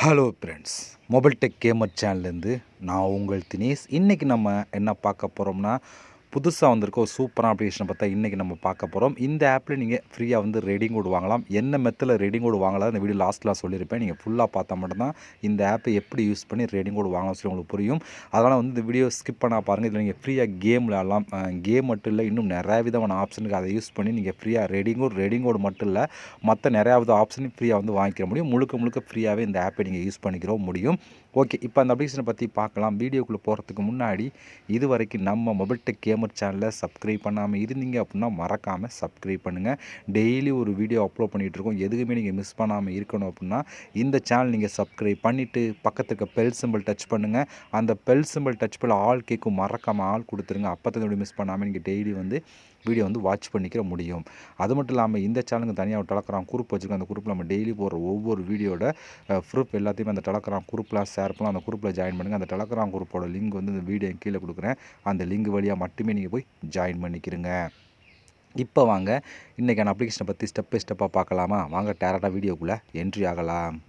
Hello friends, mobile tech gamer சேனல்லேருந்து நான் உங்கள் தினேஷ். இன்றைக்கி நம்ம என்ன பார்க்க போகிறோம்னா, புதுசாக வந்திருக்க ஒரு சூப்பரான அப்ளிகேஷனை பார்த்தா இன்றைக்கி நம்ம பார்க்க போகிறோம். இந்த ஆப்பில் நீங்கள் ஃப்ரீயாக வந்து ரெடிங் கோட் வாங்கலாம். என்ன மெத்தடில் ரெடிங் கோட் வாங்கலாம் இந்த வீடியோ லாஸ்ட்டில் சொல்லியிருப்பேன். நீங்கள் ஃபுல்லாக பார்த்தா மட்டும்தான் இந்த ஆப்பை எப்படி யூஸ் பண்ணி ரெடிங் கோட் வாங்கலாம் சொல்லி உங்களுக்கு புரியும். அதனால் வந்து இந்த வீடியோ ஸ்கிப் பண்ணால் பாருங்கள். இதில் நீங்கள் ஃப்ரீயாக கேம் விளையாடலாம். கேம் மட்டும் இல்லை, இன்னும் நிறையா விதமான ஆப்ஷனுக்கு அதை யூஸ் பண்ணி நீங்கள் ஃப்ரீயாக ரெடிங் கோட் மட்டும் இல்லை, மற்ற நிறையா வித ஆப்ஷனையும் ஃப்ரீயாக வந்து வாங்கிக்க முடியும். முழுக்க ஃப்ரீயாகவே இந்த ஆப்பை நீங்கள் யூஸ் பண்ணிக்கிற முடியும். ஓகே, இப்போ அந்த அப்ளிகேஷனை பற்றி பார்க்கலாம். வீடியோக்குள்ளே போகிறதுக்கு முன்னாடி இது வரைக்கும் நம்ம மொபைல் டெக் கேமர் சேனலை சப்ஸ்கிரைப் பண்ணாமல் இருந்தீங்க அப்படின்னா மறக்காமல் சப்ஸ்கிரைப் பண்ணுங்கள். டெய்லி ஒரு வீடியோ அப்லோட் பண்ணிகிட்ருக்கோம். எதுக்குமே நீங்கள் மிஸ் பண்ணாமல் இருக்கணும் அப்படின்னா இந்த சேனல் நீங்கள் சப்ஸ்கிரைப் பண்ணிவிட்டு பக்கத்துக்கு பெல் சிம்பிள் டச் பண்ணுங்கள். அந்த பெல் சிம்பிள் டச் பண்ண ஆல் கேட்கும், மறக்காமல் ஆள் கொடுத்துருங்க. அப்போ தான் மிஸ் பண்ணாமல் நீங்கள் டெய்லி வந்து வீடியோ வந்து வாட்ச் பண்ணிக்கிற முடியும். அது மட்டும் இல்லாமல் இந்த சேனலுக்கு தனியாக ஒரு டெலகிராம் குரூப் வச்சுருக்கோம். அந்த குரூப்பில் நம்ம டெய்லி போடுற ஒவ்வொரு வீடியோட ப்ரூஃப் எல்லாத்தையுமே அந்த டெலகிராம் குரூப்லாம் ஷேர் பண்ணலாம். அந்த குரூப்பில் ஜாயின் பண்ணுங்கள். அந்த டெலகிராம் குரூப்போட லிங்க் வந்து இந்த வீடியோ கீழே கொடுக்குறேன். அந்த லிங்க் வழியாக மட்டுமே நீங்கள் போய் ஜாயின் பண்ணிக்கிறங்க. இப்போ வாங்க இன்றைக்கான அப்ளிகேஷனை பற்றி ஸ்டெப் பை ஸ்டெப்பாக பார்க்கலாமா? வாங்க டேரெக்டாக வீடியோக்குள்ளே என்ட்ரி ஆகலாம்.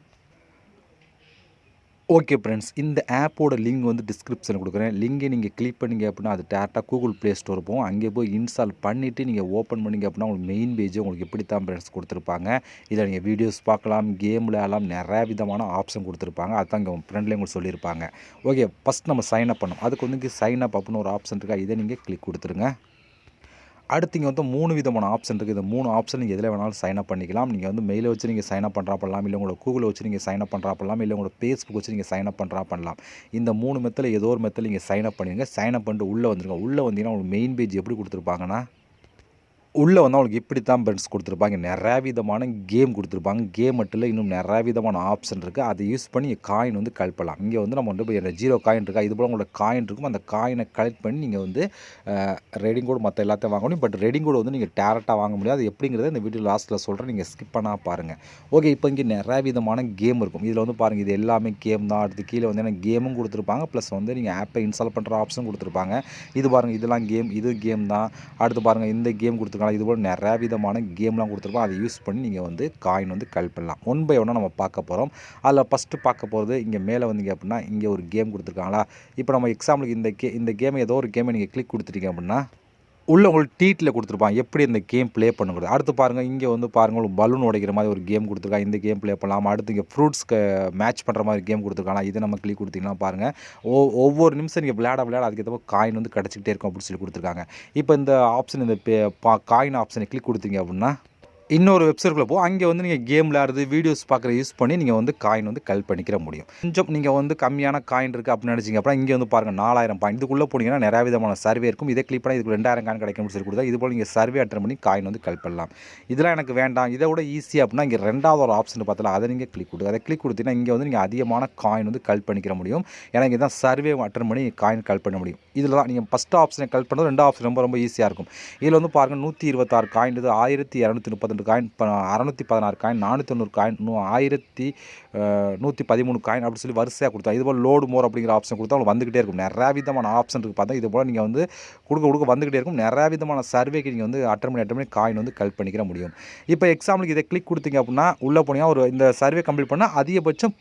ஓகே ஃப்ரெண்ட்ஸ், இந்த ஆப்போட லிங்க் வந்து டிஸ்கிரிப்ஷனில் கொடுக்குறேன். லிங்கை நீங்கள் கிளிக் பண்ணிங்க அப்படின்னா அது டேரெக்டாக கூகுள் ப்ளே ஸ்டோர் போகும். அங்கே போய் இன்ஸ்டால் பண்ணிவிட்டு நீங்கள் ஓப்பன் பண்ணிங்க அப்படின்னா உங்களுக்கு மெயின் பேஜ் உங்களுக்கு எப்படி தான் ஃப்ரெண்ட்ஸ் கொடுத்துருப்பாங்க. இதில் நீங்கள் வீடியோஸ் பார்க்கலாம், கேம் விளையாடலாம், நிறையா விதமான ஆப்ஷன் கொடுத்துருப்பாங்க. அதுதான் இங்கே ஃப்ரெண்ட்லேயும் உங்களுக்கு சொல்லியிருப்பாங்க. ஓகே, ஃபஸ்ட் நம்ம சைன் அப் பண்ணணும். அதுக்கு வந்து சைன் அப் அப்படின்னு ஒரு ஆப்ஷன் இருக்கா, இதை நீங்கள் கிளிக் கொடுத்துருங்க. அடுத்து இங்கே வந்து 3 விதமான ஆப்ஷன் இருக்குது. இந்த 3 ஆப்ஷன் நீங்கள் எதில் வேணாலும் சைன் அப் பண்ணிக்கலாம். நீங்கள் வந்து மெயிலை வச்சு நீங்கள் சைன் அப் பண்ணுறா பண்ணலாம், இல்லை உங்களோட கூகுளை வச்சு நீங்கள் சைன் அப் பண்ணுறா பண்ணலாம், இல்லை உங்களோட ஃபேஸ்புக் வச்சு நீங்கள் சைன் அப் பண்ணுறா பண்ணலாம். இந்த 3 மெத்தடில் ஏதோ ஒரு மெத்தடில் நீங்கள் சைன் அப் பண்ணிடுங்க. சைன் அப் பண்ணிட்டு உள்ளே வந்துருங்க. உள்ளே வந்தீங்கன்னா உங்களுக்கு மெயின் பேஜ் எப்படி கொடுத்துருப்பாங்கன்னா, உள்ளே வந்து அவங்களுக்கு இப்படி தான் ஃப்ரெண்ட்ஸ் கொடுத்துருப்பாங்க. நிறையா விதமான கேம் கொடுத்துருப்பாங்க. கேம் மட்டும் இல்லை, இன்னும் நிறையா விதமான ஆப்ஷன் இருக்குது. அதை யூஸ் பண்ணி காயின் வந்து கலெக்ட் பண்ணலாம். இங்கே வந்து நம்ம வந்து இப்போ 0 காயின் இருக்கா, இது போல் உங்களோட காயின் இருக்கும். அந்த காயினை கலெக்ட் பண்ணி நீங்கள் வந்து ரெடிங் கோட் மற்ற எல்லாத்தையும் வாங்க முடியும். பட் ரெடிங் கோட் வந்து நீங்கள் டேரெக்டாக வாங்க முடியாது. அது எப்படிங்கிறத இந்த வீடியோ லாஸ்ட்டில் சொல்கிறேன், நீங்கள் ஸ்கிப் பண்ணால் பாருங்கள். ஓகே, இப்போ இங்கே நிறையா விதமான கேம் இருக்கும். இதில் வந்து பாருங்கள், இது எல்லாமே கேம் தான். அடுத்து கீழே வந்து என்ன கேமும் கொடுத்துருப்பாங்க, ப்ளஸ் வந்து நீங்கள் ஆப்பை இன்ஸ்டால் பண்ணுற ஆப்ஷனும் கொடுத்துருப்பாங்க. இது பாருங்கள், இதெல்லாம் கேம், இது கேம் தான். அடுத்து பாருங்கள், இந்த கேம் கொடுத்துருக்காங்க. இதுபோல் நிறையா விதமான கேம்லாம் கொடுத்துருப்போம். அதை யூஸ் பண்ணி நீங்கள் வந்து காயின் வந்து கலெக்ட் பண்ணலாம். ஒன் பை ஒன்னாக நம்ம பார்க்க போகிறோம். அதில் ஃபஸ்ட்டு பார்க்க போகிறது இங்கே மேலே வந்தீங்க அப்படின்னா இங்கே ஒரு கேம் கொடுத்துருக்காங்களா. இப்போ நம்ம எக்ஸாம்பிளுக்கு இந்த கேமை ஏதோ ஒரு கேமை நீங்கள் கிளிக் கொடுத்துட்டீங்க அப்படின்னா உள்ள உங்களுக்கு டீட்டில் கொடுத்துருப்பாங்க எப்படி இந்த கேம் ப்ளே பண்ணுறது. அடுத்து பாருங்கள், இங்கே வந்து பாருங்கள் உங்களுக்கு பலூன் உடைக்கிற மாதிரி ஒரு கேம் கொடுத்துருக்காங்க. இந்த கேம் ப்ளே பண்ணலாம். அடுத்து இங்கே ஃப்ரூட்ஸ்க்கு மேட்ச் பண்ணுற மாதிரி கேம் கொடுத்துருக்காங்க. இதை நம்ம கிளிக் கொடுத்தீங்கன்னா பாருங்கள், ஒவ்வொரு நிமிஷம் நீங்கள் விளையாட அதுக்கேற்ற காயின் வந்து கிடச்சிக்கிட்டே இருக்கும் அப்படின்னு சொல்லி கொடுத்துருக்காங்க. இப்போ இந்த ஆப்ஷன் இந்த காயின் ஆப்ஷனை கிளிக் கொடுத்தீங்க அப்படின்னா இன்னொரு வெப்சைட்குள்ளே போகும். அங்கே வந்து நீங்கள் கேம் விளையாடுறது, வீடியோஸ் பார்க்குற யூஸ் பண்ணி நீங்கள் வந்து காயின் வந்து கலெக்ட் பண்ணிக்கிற முடியும். கொஞ்சம் நீங்கள் வந்து கம்மியான காயின் இருக்குது அப்படின்னு நினச்சிங்க அப்படின்னா இங்கே வந்து பாருங்கள் 4000 பாயிண்ட். இதுக்குள்ளே போனீங்கன்னா நிறையா விதமான சர்வே இருக்கும். இதை கிளிக் பண்ணால் இதுக்கு 2000 காயின் கிடைக்கும்னு சொல்லி கொடுத்தா இது போல் நீங்கள் சர்வே அட்டன் பண்ணி காயின் வந்து கலெக்ட் பண்ணலாம். இதெல்லாம் எனக்கு வேண்டாம், இதை விட ஈஸியாக அப்படின்னா இங்கே ரெண்டாவது ஒரு ஆப்ஷன் பார்த்தல, அதை நீங்கள் கிளிக் கொடுங்க. அதை கிளிக் கொடுத்தீங்கன்னா இங்கே வந்து நீங்கள் அதிகமான காயின் வந்து கலெக்ட் பண்ணிக்கிற முடியும். ஏன்னா இங்கே தான் சர்வே அட்டன் பண்ணி காயின் கலெக்ட் பண்ண முடியும். இதில் தான் நீங்கள் ஃபஸ்ட் ஆப்ஷனை கலெக்ட் பண்ணுறது, ரெண்டாவது ஆப்ஷன் ரொம்ப ஈஸியாக இருக்கும். இதில் வந்து பாருங்கள் 126 coin, 1232 coin, 616 coin, 490 coin, 1113 coin அப்படி சொல்லி வரிசையாக கொடுத்தா. இதுபோல் லோடு மோர் அப்படிங்கிற ஆப்ஷன் கொடுத்தா உங்களுக்கு வந்துக்கிட்டே இருக்கும். நிறையா விதமான ஆப்ஷன் இருக்குது. பார்த்தா இது போல் நீங்கள் வந்து கொடுக்க வந்துக்கிட்டே இருக்கும். நிறையா விதமான சர்வேக்கு நீங்கள் வந்து அட்டன் பண்ணி காயின் வந்து கலெக்ட் பண்ணிக்கிற முடியும். இப்போ எக்ஸாம்பிளுக்கு இதை கிளிக் கொடுத்தீங்க அப்படின்னா உள்ளே போனீங்கன்னா ஒரு இந்த சர்வே கம்ப்ளீட் பண்ணால் அதிகபட்சம்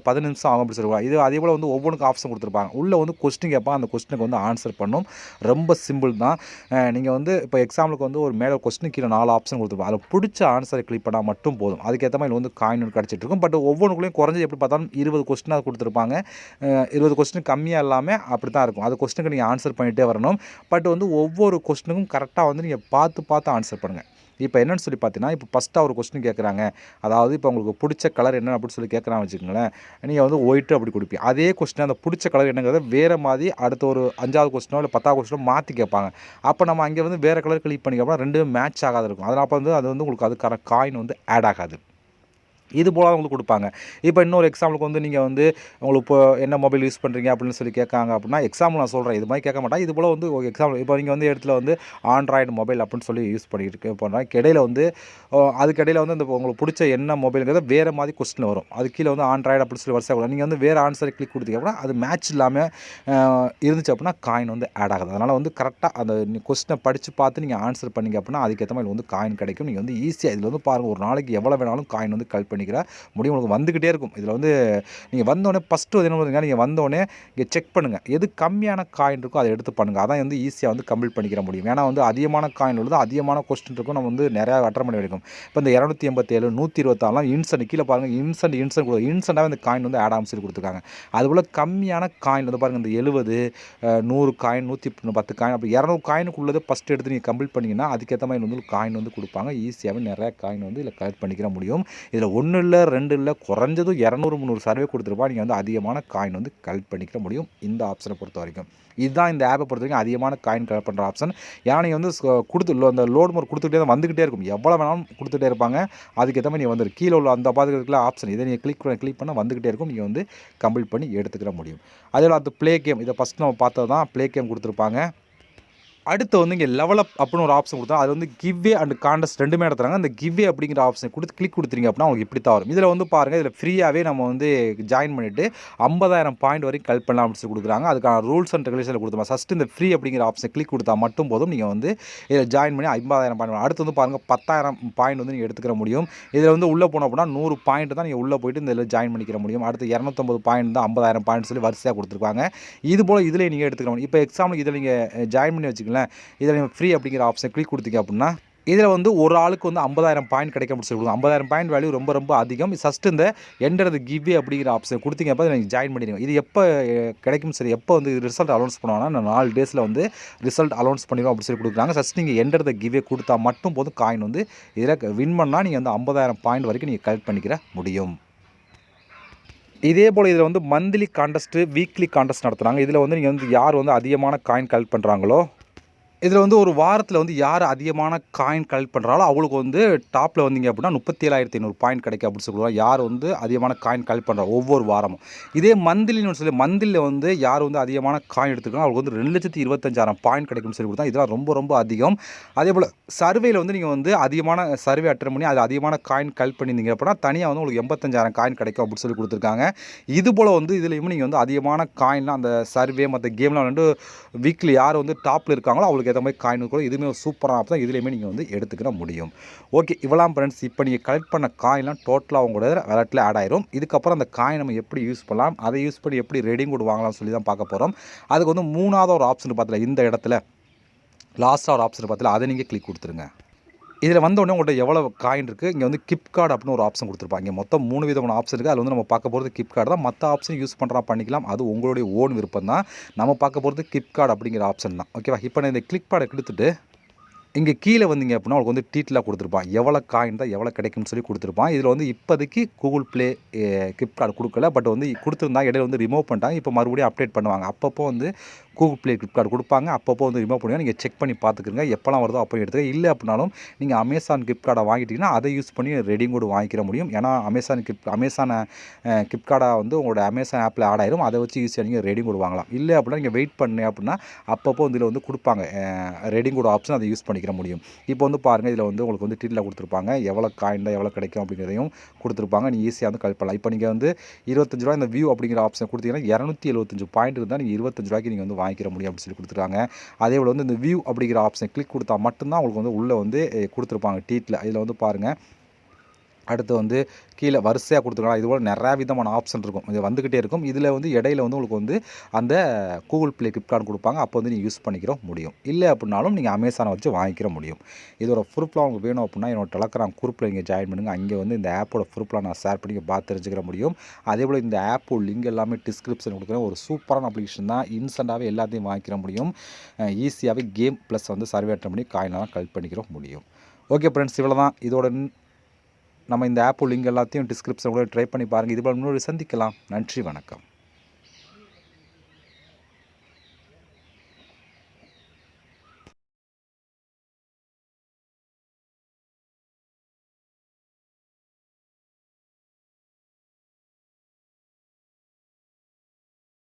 10 நிமிஷம் ஆகும் அப்படி சொல்லுவாங்க. இது அதே போல் வந்து ஒவ்வொன்றுக்கும் ஆப்ஷன் கொடுத்துருப்பாங்க. உள்ளே வந்து கொஸ்டின் கேட்பாங்க, அந்த கொஸ்டினுக்கு வந்து ஆன்சர் பண்ணும். ரொம்ப சிம்பிள் தான். நீங்கள் வந்து இப்போ எக்ஸாம்பிளுக்கு வந்து ஒரு மேலே கொஸ்டின் கீழே 4 ஆப்ஷன் கொடுத்துருப்பாங்க. அதில் பிடிச்ச ஆன்சரை கிளிக் பண்ணால் மட்டும் போதும். அதுக்கேற்ற மாதிரி வந்து காயின் கிடச்சிட்டு இருக்கும். பட் ஒவ்வொன்றுக்குள்ளேயும் குறைஞ்சது எப்படி பார்த்தாலும் 20 கொஸ்டினாக கொடுத்துருப்பாங்க. 20 கொஸ்டின் கம்மியாக இல்லாமல் அப்படி தான் இருக்கும். அது கொஸ்டினுக்கு நீங்கள் ஆன்சர் பண்ணிகிட்டே வரணும். பட் வந்து ஒவ்வொரு கொஸ்டினுக்கும் கரெக்டாக வந்து நீங்கள் பார்த்து ஆன்சர் பண்ணுங்கள். இப்போ என்னென்னு சொல்லி பார்த்தீங்கன்னா, இப்போ ஃபஸ்ட்டாக ஒரு கொஸ்டின் கேட்குறாங்க. அதாவது இப்போ உங்களுக்கு பிடிச்ச கலர் என்ன அப்படின்னு சொல்லி கேட்குறான்னு வச்சுக்கோங்களேன். நீங்கள் வந்து ஒயிட்டு அப்படி கொடுப்பீங்க. அதே கொஸ்டின் அந்த பிடிச்ச கலர் என்னங்கிறத வேறு மாதிரி அடுத்த ஒரு 5வது கொஸ்டினோ இல்லை 10வது கொஸ்டினோ மாற்றி கேட்பாங்க. அப்போ நம்ம அங்கே வந்து வேறு கலர் கிளிக் பண்ணிக்கப்போ ரெண்டுமே மேட்ச் ஆகாது இருக்கும். அதனால் அப்போ வந்து அது வந்து உங்களுக்கு அதுக்கான காயின் வந்து ஆட் ஆகாது. இது போல் உங்களுக்கு கொடுப்பாங்க. இப்போ இன்னொரு எக்ஸாம்பிளுக்கு வந்து நீங்கள் வந்து உங்களுக்கு இப்போ என்ன மொபைல் யூஸ் பண்ணுறீங்க அப்படின்னு சொல்லி கேட்காங்க அப்படின்னா, எக்ஸாம்பிள் நான் சொல்கிறேன், இது மாதிரி கேட்க மாட்டேன். இது போல் வந்து ஒரு எக்ஸாம்பிள் இப்போ நீங்கள் வந்து இடத்துல வந்து ஆண்ட்ராய்டு மொபைல் அப்படின்னு சொல்லி யூஸ் பண்ணிட்டு பண்ணுறாங்க. இடையில வந்து அதுக்கிடையில் வந்து இந்த உங்களுக்கு பிடிச்ச என்ன மொபைலுங்கிறத வேறு மாதிரி கொஸ்டின் வரும். அது கீழே வந்து ஆண்ட்ராய்டு அப்படின்னு சொல்லி வரிசை கூட நீங்கள் வந்து வேறு ஆன்சரை கிளிக் கொடுத்தீங்க அப்படின்னா அது மேட்ச் இல்லாமல் இருந்துச்சு அப்படின்னா காயின் வந்து ஆட் ஆகுது. அதனால் வந்து கரெக்டாக அந்த கொஸ்டினை படித்து பார்த்து நீங்கள் ஆன்சர் பண்ணிங்க அப்படின்னா அதுக்கேற்ற மாதிரி வந்து காயின் கிடைக்கும். நீங்கள் வந்து ஈஸியாக இதில் வந்து பாருங்கள், ஒரு நாளைக்கு எவ்வளோ வேணாலும் காயின் வந்து கலெக்ட் பண்ணிக்கிற முடியும். உங்களுக்கு வந்துக்கிட்டே இருக்கும். இதில் வந்து நீங்கள் வந்தோடனே ஃபஸ்ட்டு என்ன பண்ணுங்க, நீங்கள் வந்தோடனே இங்கே செக் பண்ணுங்கள். எது கம்மியான காயின் இருக்கோ அதை எடுத்து பண்ணுங்கள். அதான் வந்து ஈஸியாக வந்து கம்ப்ளீட் பண்ணிக்கிற முடியும். ஏன்னா வந்து அதிகமான காயின் உள்ளது, அதிகமான கொஸ்டின் இருக்கும், நம்ம வந்து நிறையா அட்டன் பண்ணி எடுக்கும். இப்போ இந்த 287 126 இன்ஸ்டன்ட் கீழே பாருங்கள், இன்ஸ்டண்ட்டாகவே இந்த காயின் வந்து ஆட் ஆகும் சொல்லி கொடுத்துருக்காங்க. அதுபோல் கம்மியான காயின் வந்து பாருங்கள், இந்த 70 100 காயின் 110 காயின் அப்படி 200 காயினுக்குள்ளதை ஃபஸ்ட்டு எடுத்து நீங்கள் கம்ப்ளீட் பண்ணிங்கன்னா அதுக்கேற்ற மாதிரி வந்து காயின் வந்து கொடுப்பாங்க. ஈஸியாகவே நிறையா காயின் வந்து இதில் கலெக்ட் பண்ணிக்கிற முடியும். இதில் 1 இல்லை 2 இல்லை, குறைஞ்சதும் 200 300 சர்வே கொடுத்துருப்பா நீங்கள் வந்து அதிகமான காயின் வந்து கலெக்ட் பண்ணிக்கிற முடியும் இந்த ஆப்ஷனை பொறுத்த வரைக்கும். இதுதான் இந்த ஆப்பை பொறுத்த வரைக்கும் அதிகமான காயின் கலெக்ட் பண்ணுற ஆப்ஷன். ஏன்னா நீங்கள் வந்து அந்த லோட் மோர் கொடுத்துக்கிட்டே தான் வந்துக்கிட்டே இருக்கும். எவ்வளோ வேணாலும் கொடுத்துட்டே இருப்பாங்க. அதுக்கேற்ற மாதிரி நீங்கள் வந்து கீழே உள்ள அந்த பார்த்துக்கிறதுக்குள்ள ஆப்ஷன் இதை நீங்கள் கிளிக் பண்ண வந்துக்கிட்டே இருக்கும். நீங்கள் வந்து கம்ப்ளீட் பண்ணி எடுத்துக்கிற முடியும். அதே போல் அது ப்ளே கேம், இதை ஃபஸ்ட் நம்ம பார்த்தது தான் ப்ளே கேம் கொடுத்துருப்பாங்க. அடுத்து வந்து இங்கே லெவல் அப் அப்படின்னு ஒரு ஆப்ஷன் கொடுத்தா அது வந்து கிவ்வே அண்ட் கான்டெஸ்ட் ரெண்டுமே நடத்துகிறாங்க. அந்த கிவ்வே அப்படிங்கிற ஆப்ஷன் கிளிக் கொடுத்துருங்க அப்படின்னா உங்களுக்கு இப்படி தான் வரும். இதில் வந்து பாருங்கள், இதில் ஃப்ரீயாகவே நம்ம வந்து ஜாயின் பண்ணிவிட்டு 50,000 பாயிண்ட் வரைக்கும் கலெக்ட் பண்ணலாம் அப்படின்னு சொல்லி கொடுக்குறாங்க. அதுக்கான ரூல்ஸ் அண்ட் ரெகுலேஷன் கொடுத்துருமா. ஃபஸ்ட்டு இந்த ஃப்ரீ அப்படிங்கிற ஆப்ஷன் கிளிக் கொடுத்தா மட்டும் போதும். நீங்கள் வந்து இதில் ஜாயின் பண்ணி 50,000 பாயிண்ட். அடுத்து வந்து பாருங்கள் 10,000 பாயிண்ட் வந்து நீங்கள் எடுத்துக்கிற முடியும். இதில் வந்து உள்ளே போனோம் அப்படின்னா 100 பாயிண்ட் தான் நீங்கள் உள்ளே போயிட்டு இந்த இதில் ஜாயின் பண்ணிக்கிற முடியும். அடுத்து 250 பாயிண்ட் தான் 50,000 பாயிண்ட் சொல்லி வரிசையாக கொடுத்துருக்காங்க. இது போல் இதில் நீங்கள் எடுத்துக்கிற முடியும். இப்போ எக்ஸாம்பிள் இதில் நீங்கள் ஜாயின் பண்ணி வச்சுக்கலாம். இதில் நீங்கள் ஃப்ரீ அப்படிங்கிற ஆப்ஷன் கிளிக் கொடுத்தீங்க அப்படின்னா இதில் வந்து ஒரு ஆளுக்கு வந்து 50,000 பாயிண்ட் கிடைக்க முடிச்சு. 50,000 பாயிண்ட் வேல்யூ ரொம்ப ரொம்ப அதிகம். ஃபஸ்ட்டு இந்த என்டர் தி கிவ்வே அப்படிங்கிற ஆப்ஷன் கொடுத்தீங்க அப்போ நீங்கள் ஜாயின் பண்ணிடுங்க. இது எப்போ கிடைக்கும் சரி, எப்போ வந்து ரிசல்ட் அனௌன்ஸ் பண்ணுவாங்கன்னா 4 டேஸில் வந்து ரிசல்ட் அனௌன்ஸ் பண்ணிடுவோம் அப்படி சொல்லி கொடுக்குறாங்க. ஃபஸ்ட் நீங்கள் என்டர் தி கிவ்வே கொடுத்தா மட்டும் போதும் காயின் வந்து இதில் வின் பண்ணால் நீங்கள் வந்து 50,000 பாயிண்ட் வரைக்கும் நீங்கள் கலெக்ட் பண்ணிக்கிற முடியும். இதே போல் இதில் வந்து மந்த்லி கான்டெஸ்ட்டு வீக்லி கான்டெஸ்ட் நடத்துகிறாங்க. இதில் வந்து நீங்கள் வந்து யார் வந்து அதிகமான காயின் கலெக்ட் பண்ணுறாங்களோ இதில் வந்து ஒரு வாரத்தில் வந்து யார் அதிகமான காயின் கலெக்ட் பண்ணுறாலோ அவங்களுக்கு வந்து டாப்பில் வந்தீங்க அப்படின்னா 37,500 பாயிண்ட் கிடைக்கும் அப்படின்னு சொல்லுவாங்க. யார் வந்து அதிகமான காயின் கலெக்ட் பண்ணுறா ஒவ்வொரு வாரமும். இதே மந்த்லின்னு சொல்லி மந்த்லியில் வந்து யார் வந்து அதிகமான காயின் எடுத்துருக்காங்க அவங்களுக்கு வந்து 2,25,000 பாயிண்ட் கிடைக்கும்னு சொல்லி கொடுத்தா இதெல்லாம் ரொம்ப ரொம்ப அதிகம். அதே போல் சர்வேயில் வந்து நீங்கள் வந்து அதிகமான சர்வே அட்டன் பண்ணி அது அதிகமான காயின் கலெக்ட் பண்ணியிருந்தீங்க அப்படின்னா தனியாக வந்து உங்களுக்கு 85,000 காயின் கிடைக்கும் அப்படின்னு சொல்லி கொடுத்துருக்காங்க. இது போல் வந்து இதுலேயும் நீங்கள் வந்து அதிகமான காயின்லாம் அந்த சர்வே மற்ற கேம்லாம் வந்து வீக்லி யார் வந்து டாப்பில் இருக்காங்களோ அவங்களுக்கு ஏற்ற மாதிரி காயின் கூட இதுவுமே ஒரு சூப்பராக ஆப் தான். இதுலேயுமே நீங்கள் வந்து எடுத்துக்கிற முடியும். ஓகே, இவ்வளோ ஃப்ரெண்ட்ஸ். இப்போ நீங்கள் கலெக்ட் பண்ண காயின்லாம் டோட்டலாக உங்களோட வேலட்டில் ஆட் ஆயிரும். இதுக்கப்புறம் அந்த காயின் நம்ம எப்படி யூஸ் பண்ணலாம், அதை யூஸ் பண்ணி எப்படி ரெடீம் கோட் வாங்கலாம்னு சொல்லி தான் பார்க்க போகிறோம். அதுக்கு வந்து 3வது ஒரு ஆப்ஷன் பார்த்தல இந்த இடத்துல லாஸ்ட்டாக ஒரு ஆப்ஷன் பார்த்தல அதை நீங்கள் கிளிக் கொடுத்துருங்க. இதில் வந்தோடனே உங்கள்கிட்ட எவ்வளோ காயின் இருக்குது, இங்கே வந்து கிப் கார்டு அப்படின்னு ஒரு ஆப்ஷன் கொடுத்துருப்பாங்க. இங்கே மொத்தம் 3 விதமான ஆப்ஷன் இருக்குது. அதில் வந்து நம்ம பார்க்க போகிறது கிப் கார்டு தான். மற்ற ஆப்ஷன் யூஸ் பண்ணுறா பண்ணிக்கலாம், அது உங்களுடைய ஓன் விருப்பம் தான். நம்ம பார்க்க போகிறது கிப் கார்டு அப்படிங்கிற ஆப்ஷன் தான். ஓகேவா? இப்போ நான் இந்த கிளிக் கார்டை கொடுத்துட்டு இங்கே கீழே வந்தீங்க அப்படின்னா உங்களுக்கு வந்து டீட்டெயிலாக கொடுத்துருப்பான். எவ்வளோ காயின் தான் எவ்வளோ கிடைக்கும்னு சொல்லி கொடுத்துருப்பான். இதில் வந்து இப்போதைக்கு கூகுள் ப்ளே கிஃப்ட் கார்டு கொடுக்கல. பட் வந்து கொடுத்துருந்தா இடையில வந்து ரிமூவ் பண்ணிட்டாங்க. இப்போ மறுபடியும் அப்டேட் பண்ணுவாங்க. அப்பப்போ வந்து கூகுள் ப்ளே கிஃப்ட் கார்டு கொடுப்பாங்க. அப்பப்போ வந்து ரிமூவ் பண்ணுவாங்க. நீங்கள் செக் பண்ணி பார்த்துக்குங்க. எப்போலாம் வருதோ அப்போ எடுத்துக்க. இல்லை அப்படின்னாலும் நீங்கள் அமேசான் கிஃப்ட் கார்டை வாங்கிட்டீங்கன்னா அதை யூஸ் பண்ணி ரெடீம் கோட் வாங்கிக்கிற முடியும். ஏன்னா அமேசான் கிஃப்ட் கார்டை வந்து உங்களோட அமேசான் ஆப்பில் ஆட் ஆயிரும். அதை வச்சு ஈஸியாக நீங்கள் ரெடீம் கோட் வாங்கலாம். இல்லை அப்படின்னா நீங்கள் வெயிட் பண்ணி அப்படின்னா அப்பப்போ வந்து இதில் வந்து கொடுப்பாங்க ரெடீம் கோட் ஆப்ஷன், அதை யூஸ் பண்ணிக்கிற முடியும். இப்போ வந்து பாருங்கள், இதில் வந்து உங்களுக்கு வந்து டீட்டெயிலாக கொடுத்துருப்பாங்க. எவ்வளோ காயின் தான் எவ்வளோ கிடைக்கும் அப்படிங்கிறதையும் கொடுத்துருப்பாங்க. நீங்கள் ஈஸியாக வந்து கலெக்ட் பண்ணலாம். இப்போ நீங்கள் வந்து 25 ரூபா இந்த வியூ அப்படிங்கிற ஆப்ஷன் கொடுத்தீங்கன்னா 275 பாயிண்ட் இருந்தால் நீங்கள் 25 ரூபாய்க்கு நீங்கள் வந்து வாங்கிக்கிற முடியும் அப்படின்னு சொல்லி கொடுத்துருக்காங்க. அதே போல் வந்து இந்த வியூ அப்படிங்கிற ஆப்ஷன் கிளிக் கொடுத்தா மட்டும்தான் உங்களுக்கு வந்து உள்ளே வந்து கொடுத்துருப்பாங்க டீட்டில். இதில் வந்து பாருங்கள், அடுத்து வந்து கீழே வரிசையாக கொடுத்துருக்காங்க. இதுபோல் நிறையா விதமான ஆப்ஷன் இருக்கும். இது வந்துக்கிட்டே இருக்கும். இதில் வந்து இடையில வந்து உங்களுக்கு வந்து அந்த கூகுள் ப்ளே கிஃப்ட் கார்டு கொடுப்பாங்க. அப்போ வந்து நீங்கள் யூஸ் பண்ணிக்கிற முடியும். இல்லை அப்படின்னாலும் நீங்கள் அமேசானை வச்சு வாங்கிக்கிற முடியும். இதோட ப்ரூஃப்லாம் உங்களுக்கு வேணும் அப்படின்னா என்னோட டெலகிராம் குரூப்பில் நீங்கள் ஜாயின் பண்ணுங்கள். அங்கே வந்து இந்த ஆப்போட ப்ரூஃப்லாம் நான் ஷேர் பண்ணி பார்த்து தெரிஞ்சுக்கிற முடியும். அதே போல் இந்த ஆப்போட லிங்க் எல்லாமே டிஸ்கிரிப்ஷன் கொடுக்குறேன். ஒரு சூப்பரான அப்ளிகேஷன் தான். இன்ஸ்டண்ட்டாகவே எல்லாத்தையும் வாங்கிக்கிற முடியும். ஈஸியாகவே கேம் ப்ளஸ் வந்து சர்வே அட்டன் பண்ணி காயினெல்லாம் கலெக்ட் பண்ணிக்கிற முடியும். ஓகே ஃப்ரெண்ட்ஸ், இவ்வளோ தான். இதோட நம்ம இந்த ஆப் லிங்க் எல்லாத்தையும் டிஸ்கிரிப்ஷனில் ட்ரை பண்ணி பாருங்கள். இதுபோல் இன்னொரு சந்திக்கலாம். நன்றி, வணக்கம்.